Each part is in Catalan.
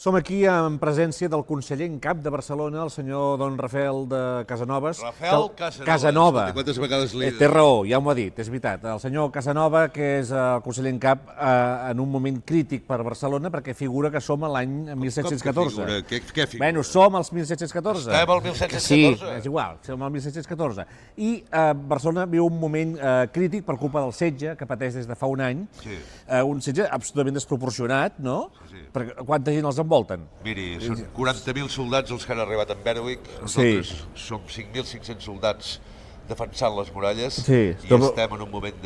Som aquí en presència del conseller en cap de Barcelona, el senyor don Rafael de Casanovas. Rafael Casanova. Quantes vegades l'he dit? Té raó, ja m'ho ha dit, és veritat. El senyor Casanova, que és el conseller en cap en un moment crític per Barcelona, perquè figura que som a l'any 1714. Què figura? Bueno, som als 1714. Estem al 1714? Sí, és igual, som al 1714. I Barcelona viu un moment crític per culpa del setge que pateix des de fa un any. Sí. Un setge absolutament desproporcionat, no? Sí. Perquè quanta gent els envolten? Miri, són 40.000 soldats els que han arribat a Berwick. Nosaltres som 5.500 soldats defensant les muralles i estem en un moment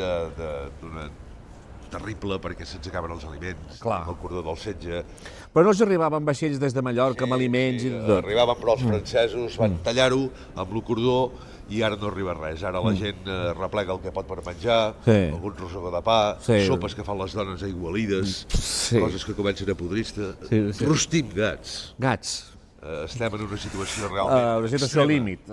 terrible perquè se'ns acaben els aliments, el cordó del setge. Però no us arribaven vaixells des de Mallorca amb aliments i tot? Arribaven, però els francesos van tallar-ho amb el cordó i ara no arriba res. Ara la gent replega el que pot per menjar, algun rosegó de pa, sopes que fan les dones aigualides, coses que comencen a podrir-se. Rostim gats. Gats. Estem en una situació realment una situació límit,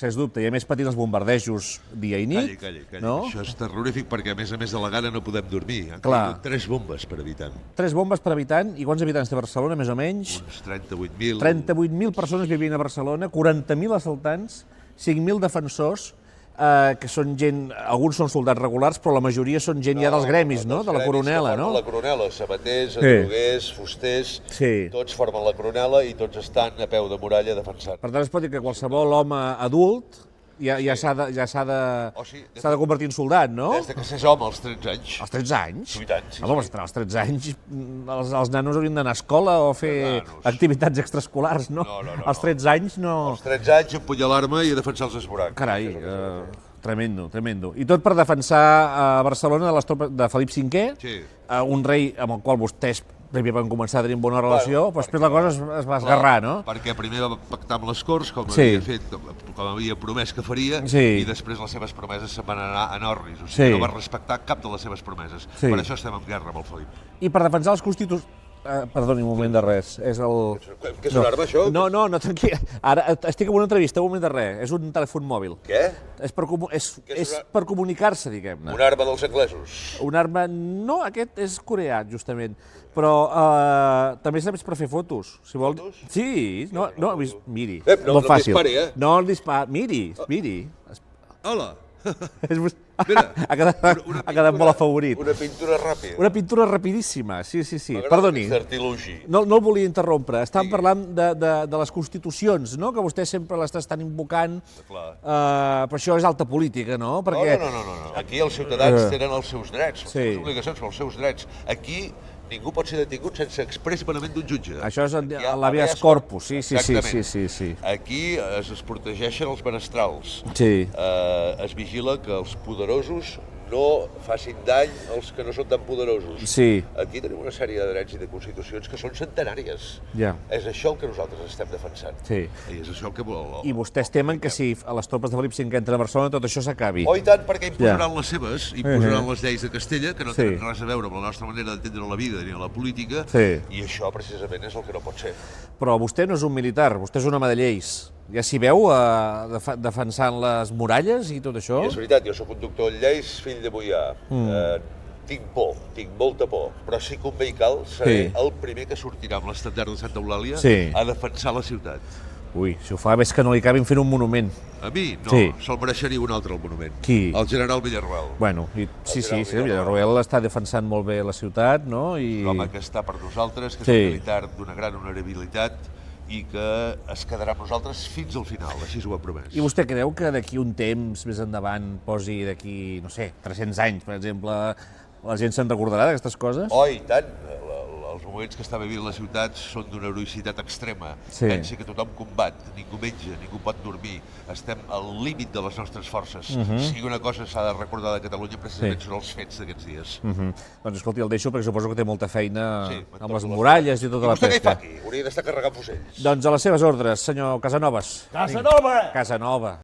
sens dubte, i a més patint els bombardejos dia i nit. Calla. Això és terrorífic perquè a més de la gana no podem dormir. Han caigut 3 bombes per habitant. 3 bombes per habitant, i quants habitants té Barcelona, més o menys? Uns 38.000. 38.000 persones vivint a Barcelona, 40.000 assaltants, 5.000 defensors, que són gent, alguns són soldats regulars, però la majoria són gent ja dels gremis, no? De la coronela, no? La coronela, sabaters, adroguers, fusters, tots formen la coronela i tots estan a peu de muralla defensant. Per tant, es pot dir que qualsevol home adult ja s'ha de convertir en soldat, no? Des que s'és home, als 13 anys. Als 13 anys? I tant, sí. Home, als 13 anys els nanos haurien d'anar a escola o fer activitats extraescolars, no? Als 13 anys no... Als 13 anys empunyalar-me i a defensar els esvorancs. Carai, tremendo. I tot per defensar Barcelona de les tropes de Felip V, un rei amb el qual vostès primer van començar a tenir bona relació, però després la cosa es va esgarrar, no? Perquè primer va pactar amb les Corts, com havia promès que faria, i després les seves promeses se'n van anar en orris, o sigui, no va respectar cap de les seves promeses. Per això estem en guerra amb el Felip. I per defensar els constituts... Perdoni, un moment de res. És el... Què és una arma, això? No, tranquil. Ara estic en una entrevista, un moment de res. És un telèfon mòbil. Què? És per comunicar-se, diguem-ne. Una arma dels anglesos? Una arma... No, aquest és coreà, justament. Però també serveix per fer fotos. Fotos? Sí, miri. No molt fàcil. Dispari, eh? No el dispari, miri. Hola! Ha quedat molt afavorit. Una pintura ràpida. Una pintura rapidíssima, sí. Perdoni. No el volia interrompre. Estàvem parlant de les constitucions, no? Que vostès sempre les estan invocant. Però això és alta política, no? No. Aquí els ciutadans tenen els seus drets, les seves obligacions, els seus drets. Aquí ningú pot ser detingut sense exprés manament d'un jutge. Això és l'habeas corpus, sí. Aquí es protegeixen els menestrals. Es vigila que els poderosos no facin dany als que no són tan poderosos. Aquí tenim una sèrie de drets i de constitucions que són centenàries. És això el que nosaltres estem defensant. I és això el que vol... I vostès temen que si a les tropes de Felip V entren a Barcelona tot això s'acabi. Oh, i tant, perquè imposaran les seves, imposaran les lleis de Castella, que no tenen res a veure amb la nostra manera d'entendre la vida ni la política, i això precisament és el que no pot ser. Però vostè no és un militar, vostè és un home de lleis. Ja s'hi veu defensant les muralles i tot això? I és veritat, jo soc un doctor en lleis, fill de boiar. Tinc por, tinc molta por, però si convé i cal, seré el primer que sortirà amb l'estendard de Santa Eulàlia a defensar la ciutat. Ui, si ho fa, ves que no li acabin fent un monument. A mi? No, se'l mereixeria un altre, el monument. Qui? El general Villarroel. Bueno, sí, Villarroel està defensant molt bé la ciutat, no? L'home que està per nosaltres, que és un militar d'una gran honorabilitat, i que es quedarà amb nosaltres fins al final, així ho ha promès. I vostè creu que d'aquí un temps més endavant, posi d'aquí, no sé, 300 anys, per exemple, la gent se'n recordarà d'aquestes coses? Oh, i tant! Els moments que està vivint la ciutat són d'una heroïcitat extrema. Pensi que tothom combat, ningú menja, ningú pot dormir. Estem al límit de les nostres forces. Si una cosa s'ha de recordar de Catalunya, precisament són els fets d'aquests dies. Doncs escolti, el deixo perquè suposo que té molta feina amb les muralles i tota la pesca. I vostè què hi fa aquí? Hauria d'estar carregant fusells. Doncs a les seves ordres, senyor Casanovas. Casanova!